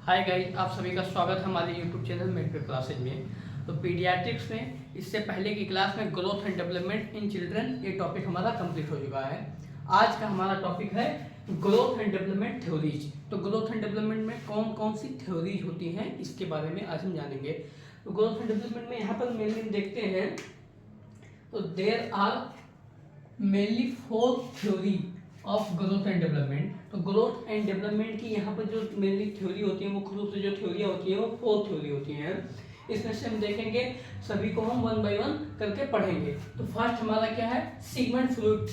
Hi guys, आप सभी का स्वागत है हमारे यूट्यूब चैनल मेडिकल क्लासेज में। तो पीडियाट्रिक्स में इससे पहले की क्लास में growth and development in children ये टॉपिक हमारा कंप्लीट हो चुका है। आज का हमारा टॉपिक है ग्रोथ एंड डेवलपमेंट थ्योरीज। तो ग्रोथ एंड डेवलपमेंट में कौन कौन सी थ्योरीज होती हैं इसके बारे में आज हम जानेंगे। तो ग्रोथ एंड डेवलपमेंट में यहाँ पर मेनली देखते हैं तो there are mainly 4 theory of growth and development. तो ग्रोथ एंड डेवलपमेंट की यहाँ पर जो मेनली थ्योरी होती है, मुख्य रूप से जो थ्योरियाँ होती हैं वो 4 थ्योरी होती हैं। इसमें से हम देखेंगे, सभी को हम 1 बाय 1 करके पढ़ेंगे। तो फर्स्ट हमारा क्या है, सिगमंड फ्रूड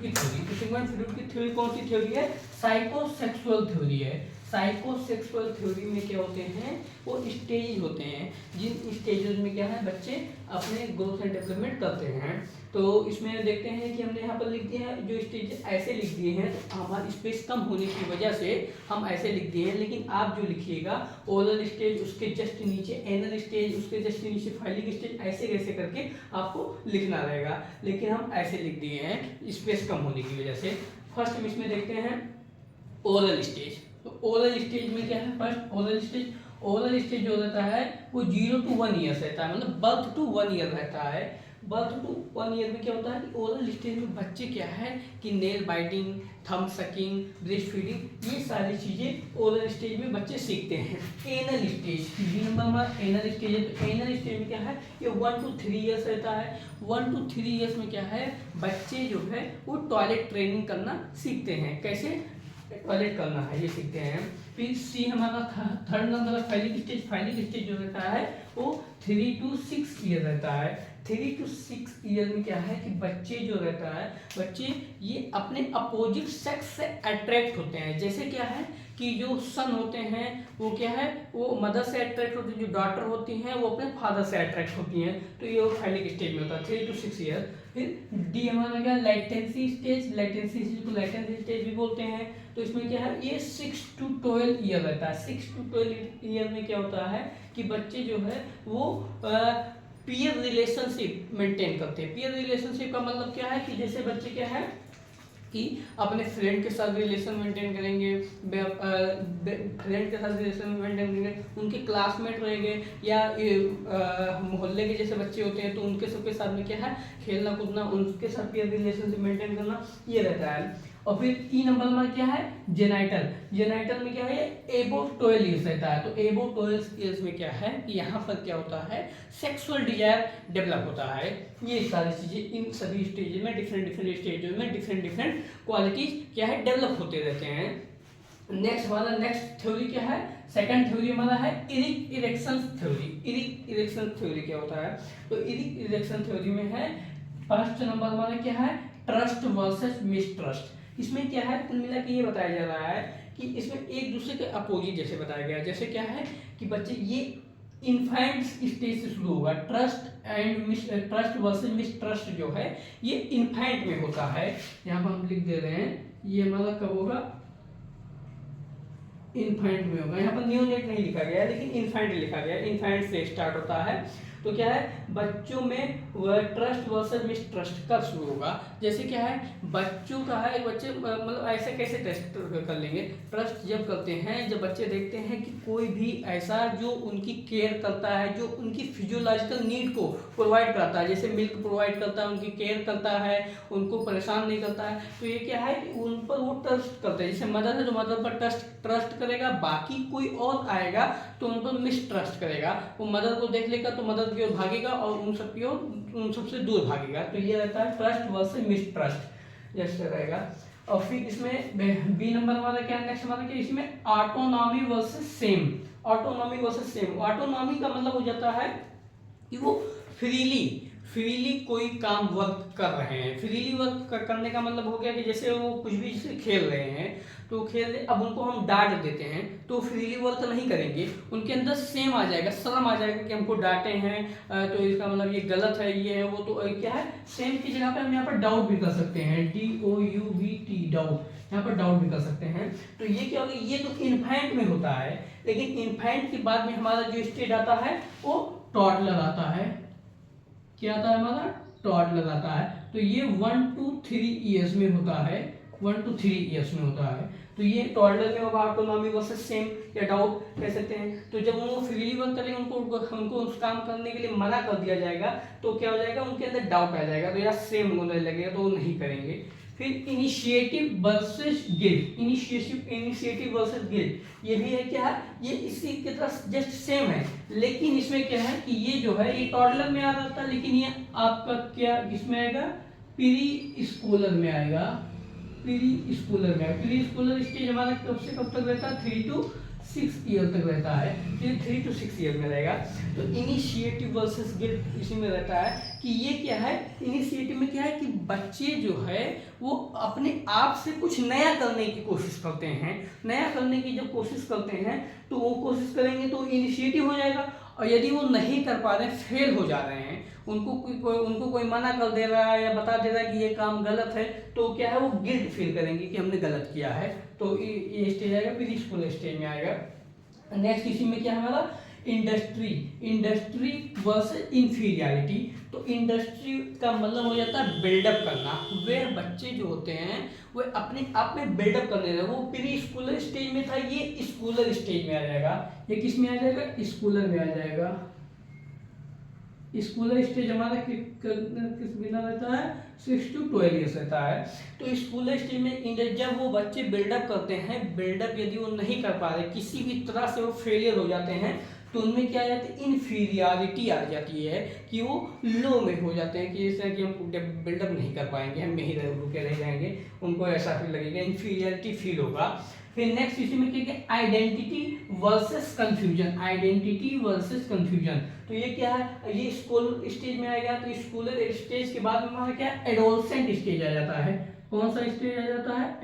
की थ्योरी। तो सिगमंड फ्रूड की थ्योरी कौन सी थ्योरी है? साइकोसेक्सुअल थ्योरी है। साइकोसेक्सुअल थ्योरी में क्या होते हैं, वो स्टेज होते हैं, जिन स्टेजेस में क्या है बच्चे अपने ग्रोथ एंड डेवलपमेंट करते हैं। तो इसमें देखते हैं कि हमने यहाँ पर लिख दिया है, जो स्टेज ऐसे लिख दिए हैं तो हमारा स्पेस कम होने की वजह से हम ऐसे लिख दिए हैं। लेकिन आप जो लिखिएगा ओरल स्टेज, उसके जस्ट नीचे एनल स्टेज, उसके जस्ट नीचे फाइलिंग स्टेज, ऐसे कैसे करके आपको लिखना रहेगा। लेकिन हम ऐसे लिख दिए हैं स्पेस कम होने की वजह से। फर्स्ट हम इसमें देखते हैं ओरल स्टेज। तो ओरल स्टेज में क्या है, फर्स्ट ओरल स्टेज जो रहता है वो 0 to 1 ईयर्स रहता है, मतलब बर्थ टू 1 ईयर रहता है। बर्थ टू 1 ईयर में क्या होता है कि ओरल स्टेज में बच्चे क्या है कि nail biting, thumb sucking, breast feeding, ये सारी चीजें ओरल स्टेज में बच्चे सीखते हैं। एनल स्टेज, बी नंबर हमारा एनल स्टेज है। तो एनल स्टेज में क्या है, ये 1 to 3 ईयर्स रहता है। 1 to 3 ईयर्स में क्या है, बच्चे जो है वो टॉयलेट ट्रेनिंग करना सीखते हैं, कैसे टॉयलेट करना है ये सीखते हैं। फिर सी हमारा थर्ड नंबर फाइलिंग स्टेज जो रहता है वो 3 to 6 ईयर रहता है। 3 to 6 ईयर में क्या है कि बच्चे जो रहता है, बच्चे ये अपने अपोजिट सेक्स से अट्रैक्ट होते हैं। जैसे क्या है कि जो सन होते हैं वो क्या है, वो मदर से अट्रैक्ट होते हैं, जो डॉटर होती हैं वो अपने फादर से अट्रैक्ट होती हैं। तो ये फाइलिंग स्टेज में होता है 3 to 6 ईयर। फिर डी हमारा क्या, लेटेंसी स्टेज को लेटेंसी स्टेज भी बोलते हैं। तो इसमें क्या है, ये 6 to 12 ईयर रहता है। 6 to 12 ईयर में क्या होता है कि बच्चे जो है वो पीयर रिलेशनशिप मेंटेन करते हैं। पीयर रिलेशनशिप का मतलब क्या है कि जैसे बच्चे क्या है कि अपने फ्रेंड के साथ रिलेशन मेंटेन करेंगे, फ्रेंड के साथ रिलेशन मेंटेन करेंगे, उनके क्लासमेट रहेंगे या मोहल्ले के जैसे बच्चे होते हैं तो उनके सबके साथ में क्या है खेलना कूदना, उनके साथ पीयर रिलेशनशिप मेंटेन करना, ये रहता है। और फिर ई नंबर में क्या है, जेनाइटल में क्या है, एबो 12 ईयर्स रहता है। तो एबो 12 ईयर्स में क्या है, यहाँ पर क्या होता है, सेक्सुअल डिजायर डेवलप होता है। ये सारी चीजें इन सभी स्टेज में डिफरेंट स्टेजों में डिफरेंट क्वालिटीज क्या है डेवलप होते रहते हैं। नेक्स्ट थ्योरी क्या है, सेकंड थ्योरी हमारा है इरेक्शन थ्योरी क्या होता है। तो इरेक्शन थ्योरी में है, फर्स्ट नंबर हमारा क्या है, ट्रस्ट वर्सेस मिसट्रस्ट। इसमें क्या है, कुल मिला के ये बताया जा रहा है कि इसमें एक दूसरे के अपोजिट जैसे बताया गया। जैसे क्या है कि बच्चे ये इन्फेंट स्टेज से शुरू होगा, ट्रस्ट वर्सेस मिसट्रस्ट जो है ये इन्फेंट में होता है। यहाँ पर हम लिख दे रहे हैं, ये हमारा कब होगा, इन्फेंट में होगा। यहाँ पर न्यूनेट नहीं लिखा गया है लेकिन इन्फेंट लिखा गया है, इन्फेंट से स्टार्ट होता है। तो क्या है, बच्चों में ट्रस्ट वर्सेस मिसट्रस्ट कब शुरू होगा, जैसे क्या है बच्चों का है, बच्चे मतलब ऐसे कैसे टेस्ट कर लेंगे, ट्रस्ट जब करते हैं जब बच्चे देखते हैं कि कोई भी ऐसा जो उनकी केयर करता है, जो उनकी फिजियोलॉजिकल नीड को प्रोवाइड करता है, जैसे मिल्क प्रोवाइड करता है, उनकी केयर करता है, उनको परेशान नहीं करता है, तो ये क्या है कि उन पर वो ट्रस्ट करते हैं। जैसे मदर है तो मदर पर ट्रस्ट करेगा, बाकी कोई और आएगा तो उन पर मिसट्रस्ट करेगा। वो मदर को देख लेगा तो मदर की ओर भागेगा और उन सबसे दूर भागेगा। तो ये रहता है ट्रस्ट वर्सेस मिसट्रस्ट जैसे रहेगा। और फिर इसमें बी नंबर हमारा क्या, नेक्स्ट हमारा क्या, इसमें ऑटोनॉमी वर्सेस सेम। ऑटोनॉमी का मतलब हो जाता है कि वो फ्रीली कोई काम वर्क कर रहे हैं। फ्रीली वर्क करने का मतलब हो गया कि जैसे वो कुछ भी जैसे खेल रहे हैं तो अब उनको हम डांट देते हैं तो फ्रीली वर्क नहीं करेंगे, उनके अंदर सेम आ जाएगा, शर्म आ जाएगा कि हमको डांटे हैं तो इसका मतलब ये गलत है, ये है वो। तो क्या है, सेम की जगह पे हम यहाँ पर डाउट भी कर सकते हैं, DOUBT डाउट, यहाँ पर डाउट भी कर सकते हैं। तो ये क्या होगा, ये तो इन्फेंट में होता है, लेकिन इन्फेंट के बाद में हमारा जो स्टेज आता है वो टॉडलर आता है। क्या आता है हमारा, टॉडलर आता है। तो ये 1 to 3 ईयर्स में होता है, 1 to 3 ईयर्स में होता है। तो ये टॉडलर में होगा ऑटोनॉमी वर्सेस सेम या डाउट कह सकते हैं। तो जब वो फ्रीली वर्क करेंगे, उनको उस काम करने के लिए मना कर दिया जाएगा तो क्या हो जाएगा, उनके अंदर डाउट आ जाएगा, तो या सेम होने लगेगा तो वो नहीं करेंगे। फिर initiative versus guilt, initiative versus guilt, ये भी है क्या है, ये इसी की तरह जस्ट सेम है, लेकिन इसमें क्या है कि ये जो है ये टॉडलर में आ रहा था, लेकिन ये आपका क्या किसमें आएगा, प्री स्कूलर में आएगा। प्री स्कूलर स्टेज हमारा कब से कब तक रहता है, 3 to 6 ईयर तक रहता है। ये 3 to 6 ईयर में रहेगा। तो इनिशिएटिव वर्सेस गिल्ट इसी में रहता है कि ये क्या है, इनिशिएटिव में क्या है कि बच्चे जो है वो अपने आप से कुछ नया करने की कोशिश करते हैं। नया करने की जब कोशिश करते हैं तो वो कोशिश करेंगे तो इनिशिएटिव हो जाएगा, और यदि वो नहीं कर पा रहे हैं, फेल हो जा रहे हैं, उनको कोई मना कर दे रहा है या बता दे रहा है कि ये काम गलत है, तो क्या है वो गिल्ट फील करेंगे कि हमने गलत किया है। तो ये स्टेज आएगा, प्री स्कूल स्टेज में आएगा। नेक्स्ट इसी में क्या है हमारा, इंडस्ट्री वर्सेस इंफीरियरिटी। तो इंडस्ट्री का मतलब हो जाता है बिल्डअप करना, वे बच्चे जो होते हैं वो अपने आप में बिल्डअप करने लगे। वो प्री स्कूलर स्टेज में था, ये स्कूलर स्टेज में आ जाएगा। ये किस में आ जाएगा, स्कूलर में आ जाएगा। स्कूलर स्टेज हमारा किस बिना रहता है, 6 to 12 ईयर्स रहता है। तो स्कूलर स्टेज में जब वो बच्चे बिल्डअप करते हैं, बिल्डअप यदि वो नहीं कर पा रहे, किसी भी तरह से वो फेलियर हो जाते हैं, तो उनमें क्या आ जाती है, इन्फीरियरिटी आ जाती है कि वो लो में हो जाते हैं कि जैसे कि हम बिल्डअप नहीं कर पाएंगे, हम यहीं रुके रह जाएंगे, उनको ऐसा फील लगेगा, इन्फीरियरिटी फील होगा। फिर नेक्स्ट इसी में क्या है, आइडेंटिटी वर्सेस कंफ्यूजन। तो ये क्या है, ये स्कूल स्टेज में आएगा। तो स्कूल स्टेज के बाद में हमारा क्या है, एडोलसेंट स्टेज आ जाता है। कौन सा स्टेज आ जाता है,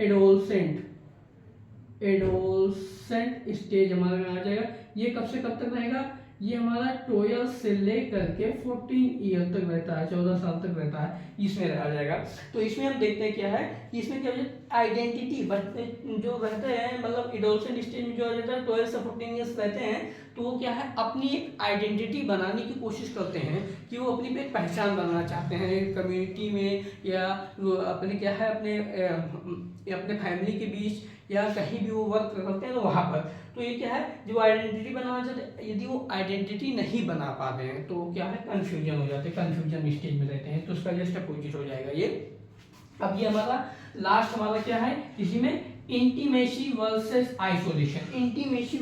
एडोलसेंट स्टेज हमारे में आ जाएगा। ये कब से कब तक रहेगा, ये हमारा 12 से लेकर के 14 ईयर तक रहता है, 14 साल तक रहता है, इसमें रह जाएगा। तो इसमें हम देखते हैं क्या है कि इसमें क्या हो जाता है, आइडेंटिटी जो रहते हैं, मतलब एडोलसेंट स्टेज में जो आ जाता है 12 से 14 ईयर्स रहते हैं, तो वो क्या है, अपनी एक आइडेंटिटी बनाने की कोशिश करते हैं कि वो अपनी एक पहचान बनाना चाहते हैं कम्युनिटी में, या वो अपने क्या है, अपने फैमिली के बीच, या कहीं भी वो वर्क करते हैं तो वहाँ पर। तो ये क्या है, जो आइडेंटिटी बनाना चाहते हैं, यदि वो आइडेंटिटी नहीं बना पाते हैं तो क्या है, कंफ्यूजन हो जाते हैं, कंफ्यूजन स्टेज में रहते हैं। तो उसका जस्ट अपोजिट हो जाएगा ये। अब ये हमारा लास्ट हमारा क्या है, इसी में इंटीमेसी वर्सेस आइसोलेशन। इंटीमेसी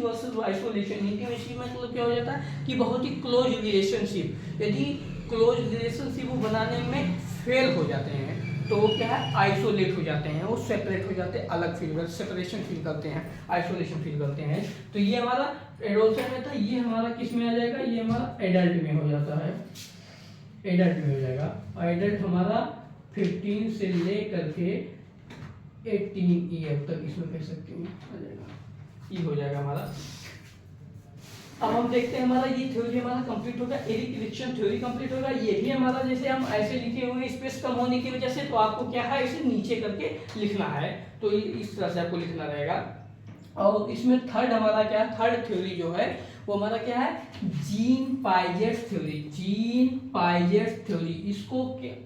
मतलब क्या हो जाता है कि बहुत ही क्लोज रिलेशनशिप, यदि क्लोज रिलेशनशिप वो बनाने में फेल हो जाते हैं तो वो क्या है, आइसोलेट हो जाते हैं, वो सेपरेट हो जाते हैं, अलग फील करते, सेपरेशन फील करते हैं, आइसोलेशन फील करते हैं। तो ये हमारा एडोलसेंट में था, ये हमारा किस में आ जाएगा, ये हमारा एडल्ट में हो जाता है, एडल्ट में हो जाएगा। और एडल्ट हमारा 15 से लेकर के 18 ईयर तक इसमें कह सकते हैं आ जाएगा, ये हो जाएगा हमारा। अब हम देखते हैं हमारा ये थ्योरी हमारा कंप्लीट होगा, एरिक इरिक्सन थ्योरी कंप्लीट होगा। ये भी हमारा जैसे हम ऐसे लिखे हुए स्पेस कम होने की वजह से, तो आपको क्या है, इसे नीचे करके लिखना है, तो इस तरह से आपको लिखना रहेगा। और इसमें थर्ड हमारा क्या है, थर्ड थ्योरी जो है वो हमारा क्या है, जीन पाइजेट थ्योरी। इसको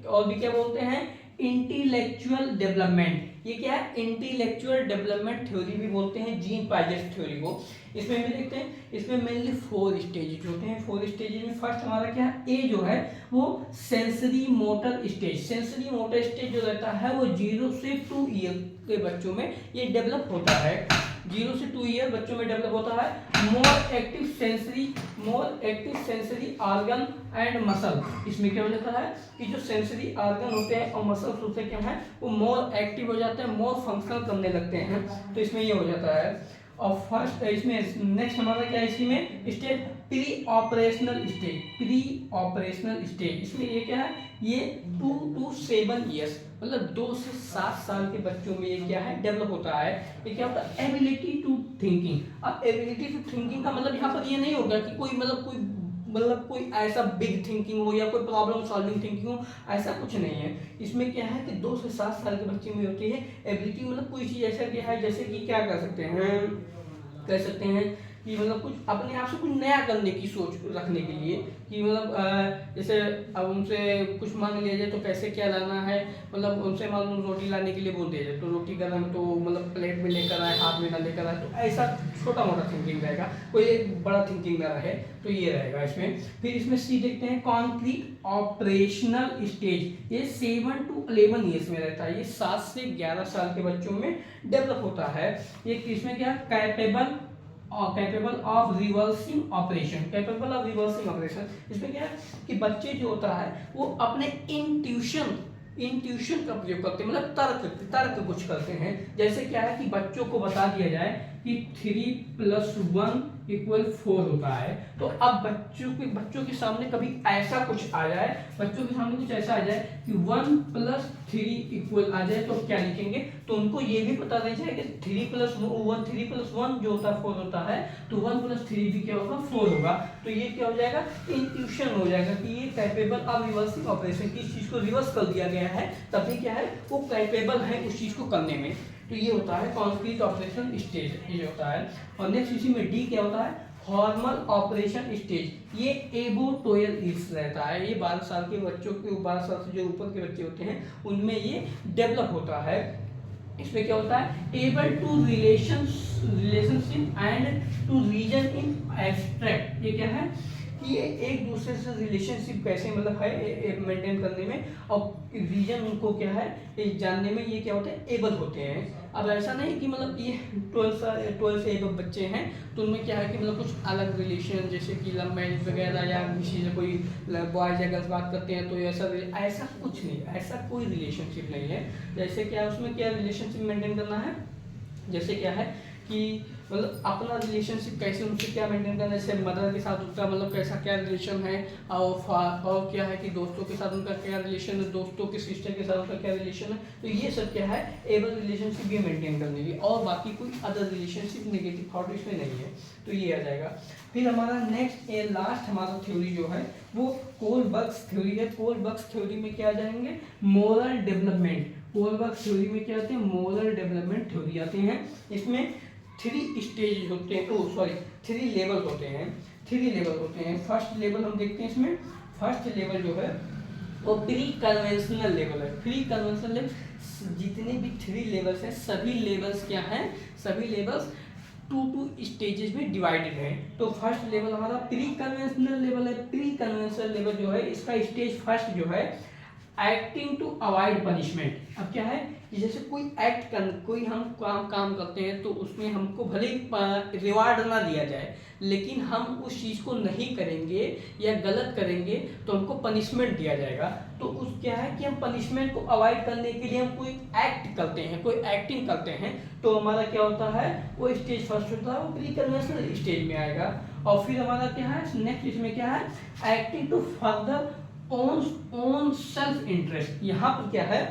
और भी क्या बोलते हैं, इंटेलेक्चुअल डेवलपमेंट। ये क्या है, इंटेलेक्चुअल डेवलपमेंट थ्योरी भी बोलते हैं जीन पाइजेट थ्योरी को। इसमें भी देखते हैं, इसमें मेनली 4 स्टेजेज होते हैं। 4 स्टेजेज में फर्स्ट हमारा क्या है, ए जो है वो sensory motor stage. Sensory motor stage जो रहता है वो 0 से 2 ईयर के बच्चों में ये डेवलप होता है, 0 से 2 ईयर बच्चों में डेवलप होता है। More active sensory organ and muscle. इसमें क्या हो जाता है कि जो सेंसरी ऑर्गन होते हैं और मसल्स होते हैं क्या है, वो मोर एक्टिव हो जाते हैं, मोर फंक्शनल करने लगते हैं। तो इसमें ये हो जाता है। और फर्स्ट इसमें नेक्स्ट हमारा क्या है, इसी में स्टेज प्री ऑपरेशनल स्टेज। इसमें ये क्या है, ये 2 to 7 ईयर्स, मतलब 2 से 7 साल के बच्चों में ये क्या है, डेवलप होता है। ये क्या होता है, एबिलिटी टू थिंकिंग। अब एबिलिटी टू थिंकिंग का मतलब यहाँ पर ये नहीं होगा कि कोई ऐसा बिग थिंकिंग हो या कोई प्रॉब्लम सॉल्विंग थिंकिंग हो, ऐसा कुछ नहीं है। इसमें क्या है कि 2 से 7 साल के बच्चे में होती है एबिलिटी, मतलब कोई चीज़ ऐसा क्या है, जैसे कि क्या कह सकते हैं कि मतलब कुछ अपने आप से कुछ नया करने की सोच रखने के लिए, कि मतलब जैसे अब उनसे कुछ मांग लिया जाए तो कैसे क्या लाना है, मतलब उनसे मान लो रोटी लाने के लिए बोल दिया जाए तो रोटी गरम तो मतलब प्लेट में लेकर आए, हाथ में ना लेकर आए, तो ऐसा छोटा मोटा थिंकिंग रहेगा, कोई एक बड़ा थिंकिंग ना रहे, तो ये रहेगा इसमें। फिर इसमें सी देखते हैं कॉन्क्रीट ऑपरेशनल स्टेज, ये 7 to 11 ईयर्स में रहता है, ये 7 से 11 साल के बच्चों में डेवलप होता है। ये इसमें क्या capable of reversing operation, capable of reversing operation, इसमें क्या है कि बच्चे जो होता है वो अपने इंट्यूशन का प्रयोग करते हैं, मतलब तर्क कुछ करते हैं। जैसे क्या है कि बच्चों को बता दिया जाए कि 3+1 = 4 होता है, तो अब बच्चों के सामने कभी ऐसा कुछ आ जाए, बच्चों के सामने कुछ ऐसा आ जाए कि 1+3 आ जाए, तो क्या लिखेंगे, तो उनको ये भी पता नहीं जाए कि 3+1 जो होता है 4 होता है, तो 1+3 भी क्या होगा 4 होगा, तो ये क्या हो जाएगा, इंट्यूशन हो जाएगा कि ये कैपेबल ऑफ रिवर्सिंग ऑपरेशन, की चीज को रिवर्स कर दिया गया है, तभी क्या है वो कैपेबल है उस चीज को करने में। तो ये होता है कॉन्क्रीट ऑपरेशन स्टेज, ये होता है। और नेक्स्ट इसी में डी क्या होता है, फॉर्मल ऑपरेशन स्टेज, ये एबो 12 ईयर्स रहता है, ये 12 साल के बच्चों के, 12 साल से जो ऊपर के बच्चे होते हैं उनमें ये डेवलप होता है। इसमें क्या होता है, able to relationship and to reason in abstract, ये क्या है कि ये एक दूसरे से रिलेशनशिप कैसे मतलब है मेंटेन करने में, और रीजन उनको क्या है जानने में ये क्या होते हैं, एबल होते हैं। अब ऐसा नहीं कि मतलब ये 12 से एबल बच्चे हैं तो उनमें क्या है कि मतलब कुछ अलग रिलेशन, जैसे कि लव मैरिज वगैरह, या किसी से कोई बॉयज या गर्ल्स बात करते हैं तो ऐसा कुछ नहीं, ऐसा कोई रिलेशनशिप नहीं है। जैसे क्या उसमें क्या रिलेशनशिप मेंटेन करना है, जैसे क्या है कि मतलब अपना रिलेशनशिप कैसे उनसे क्या मेंटेन करना है, जैसे मदर के साथ उसका मतलब कैसा क्या रिलेशन है, और क्या है कि दोस्तों के साथ उनका क्या रिलेशन है, दोस्तों के सिस्टर के साथ उनका क्या रिलेशन है, तो ये सब क्या है एबल रिलेशनशिप ये मेंटेन करने की, और बाकी कोई अदर रिलेशनशिप नेगेटिव थॉट इसमें नहीं है, तो ये आ जाएगा। फिर हमारा नेक्स्ट लास्ट हमारा थ्योरी जो है वो कोलबर्ग्स थ्योरी है। कोलबर्ग्स थ्योरी में क्या आ जाएंगे, मोरल डेवलपमेंट, कोलबर्ग्स थ्योरी में क्या आते हैं, मोरल डेवलपमेंट थ्योरी आते हैं। इसमें 3 स्टेज होते हैं, 3 लेवल होते हैं, 3 लेवल होते हैं। फर्स्ट लेवल हम देखते हैं, इसमें फर्स्ट लेवल जो है वो प्री कन्वेंशनल लेवल है। प्री कन्वेंशनल लेवल, जितने भी 3 लेवल्स हैं सभी लेवल्स क्या हैं, सभी लेवल्स 2 स्टेजेस में डिवाइडेड है। तो फर्स्ट लेवल हमारा प्री कन्वेंशनल लेवल है। प्री कन्वेंशनल लेवल जो है इसका स्टेज फर्स्ट जो है एक्टिंग टू अवॉइड पनिशमेंट। अब क्या है कि जैसे कोई हम काम करते हैं तो उसमें हमको भले रिवार्ड ना दिया जाए, लेकिन हम उस चीज़ को नहीं करेंगे या गलत करेंगे तो हमको पनिशमेंट दिया जाएगा। तो उस क्या है कि हम पनिशमेंट को अवॉइड करने के लिए हम कोई एक्ट करते हैं, कोई एक्टिंग करते हैं, तो हमारा क्या होता है वो स्टेज फर्स्ट होता है, वो प्री कन्वेंशनल स्टेज में आएगा। और फिर हमारा क्या है नेक्स्ट, इसमें क्या है acting to further own self interest. यहाँ पर क्या है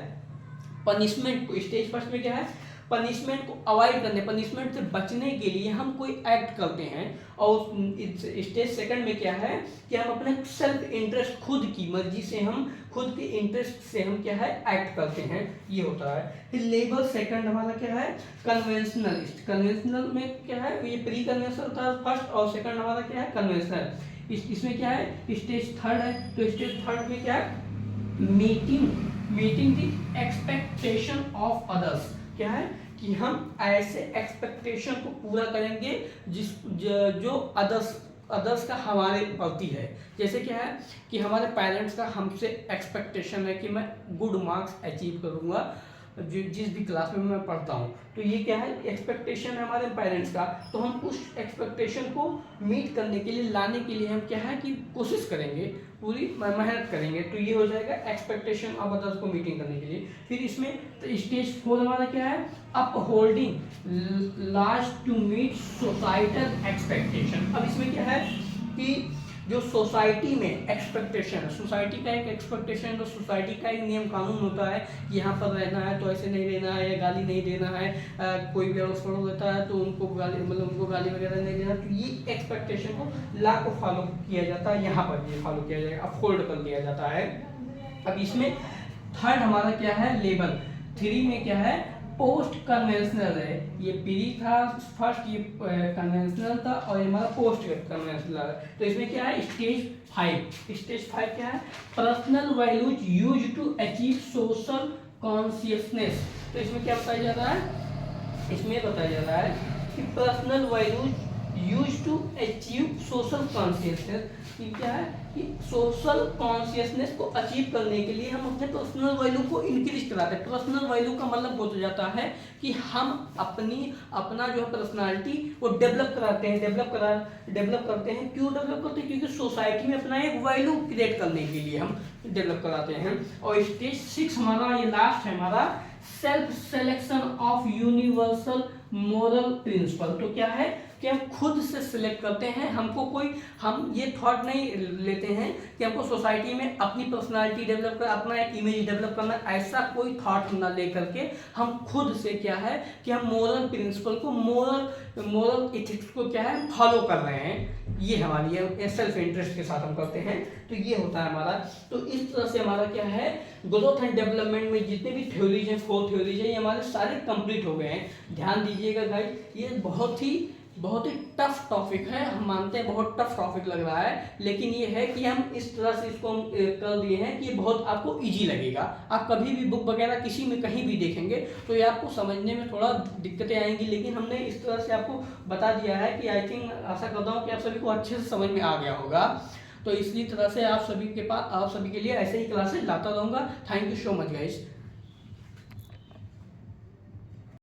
पनिशमेंट को, स्टेज फर्स्ट में क्या है पनिशमेंट को अवॉइड करने, पनिशमेंट से बचने के लिए हम कोई एक्ट करते हैं। और स्टेज सेकंड में क्या है कि हम अपने सेल्फ इंटरेस्ट, खुद की मर्जी से, हम खुद के इंटरेस्ट से हम क्या है एक्ट करते हैं, ये होता है। फिर लेवल सेकंड हमारा क्या है कन्वेंशनलिस्ट। कन्वेंशनल में क्या है ये प्री कन्वेंशनल होता है फर्स्ट, और सेकंड हमारा क्या है कन्वेंशनल। इसमें क्या है स्टेज थर्ड है, तो स्टेज थर्ड में क्या है meeting the expectation of others. क्या है कि हम ऐसे एक्सपेक्टेशन को पूरा करेंगे जो अदर्स का हमारे प्रति है। जैसे क्या है कि हमारे पेरेंट्स का हमसे एक्सपेक्टेशन है कि मैं गुड मार्क्स अचीव करूंगा जिस भी क्लास में मैं पढ़ता हूँ, तो ये क्या है एक्सपेक्टेशन है हमारे पेरेंट्स का, तो हम उस एक्सपेक्टेशन को मीट करने के लिए, लाने के लिए हम क्या है कि कोशिश करेंगे, पूरी मेहनत करेंगे, तो ये हो जाएगा एक्सपेक्टेशन ऑफ अदर्स को मीटिंग करने के लिए। फिर इसमें तो स्टेज 4 हमारा क्या है upholding last to meet societal expectation. अब इसमें क्या है कि जो सोसाइटी में एक्सपेक्टेशन है, सोसाइटी का एक एक्सपेक्टेशन, तो सोसाइटी का एक नियम कानून होता है कि यहाँ पर रहना है तो ऐसे नहीं रहना है, या गाली नहीं देना है, कोई भी अड़ोस पड़ोस रहता है तो उनको गाली उनको गाली वगैरह नहीं देना, तो ये एक्सपेक्टेशन को लॉ को फॉलो किया जाता है, यहाँ पर ये फॉलो किया जाएगा, अपहोल्ड कर दिया जाता है। अब इसमें थर्ड हमारा क्या है लेवल 3 में क्या है पोस्ट कन्वेंशनल है, ये प्री था फर्स्ट, ये कन्वेंशनल था और ये हमारा पोस्ट कन्वेंशनल है। तो इसमें क्या है स्टेज 5। स्टेज 5 क्या है? Personal values use to achieve social consciousness. तो इसमें क्या बताया जा रहा है? इसमें बताया जा रहा है कि personal values use to achieve social consciousness, कि क्या है कि सोशल कॉन्शियसनेस को अचीव करने के लिए हम अपने पर्सनल वैल्यू को इंक्रीज कराते हैं। पर्सनल वैल्यू का मतलब हो जाता है कि हम अपना जो है पर्सनालिटी वो डेवलप कराते हैं, डेवलप करते हैं। क्यों डेवलप करते हैं? क्योंकि सोसाइटी में अपना एक वैल्यू क्रिएट करने के लिए हम डेवलप कराते हैं। और स्टेज 6 हमारा ये लास्ट है, हमारा self selection of universal moral principle. तो क्या है कि हम खुद से सिलेक्ट करते हैं, हम ये थॉट नहीं लेते हैं कि हमको सोसाइटी में अपनी पर्सनालिटी डेवलप कर, अपना एक इमेज डेवलप करना, ऐसा कोई थॉट ना लेकर के हम खुद से क्या है कि हम मोरल प्रिंसिपल को, मोरल एथिक्स को क्या है फॉलो कर रहे हैं। ये हमारी ये सेल्फ इंटरेस्ट के साथ हम करते हैं। तो ये होता है हमारा। तो इस तरह से हमारा क्या है ग्रोथ एंड डेवलपमेंट में जितने भी थ्योरीज हैं, 4 थ्योरीज हैं, ये हमारे सारे कंप्लीट हो गए हैं। ध्यान दीजिएगा गाइस, ये बहुत ही टफ टॉपिक है। हम मानते हैं बहुत टफ टॉपिक लग रहा है, लेकिन ये है कि हम इस तरह से इसको हम कर दिए हैं कि ये बहुत आपको इजी लगेगा। आप कभी भी बुक वगैरह किसी में कहीं भी देखेंगे तो ये आपको समझने में थोड़ा दिक्कतें आएंगी, लेकिन हमने इस तरह से आपको बता दिया है कि आई थिंक, आशा करता हूँ कि आप सभी को अच्छे से समझ में आ गया होगा। तो इसी तरह से आप सभी के लिए ऐसे ही क्लासेस लाता रहूँगा। Thank you so much guys.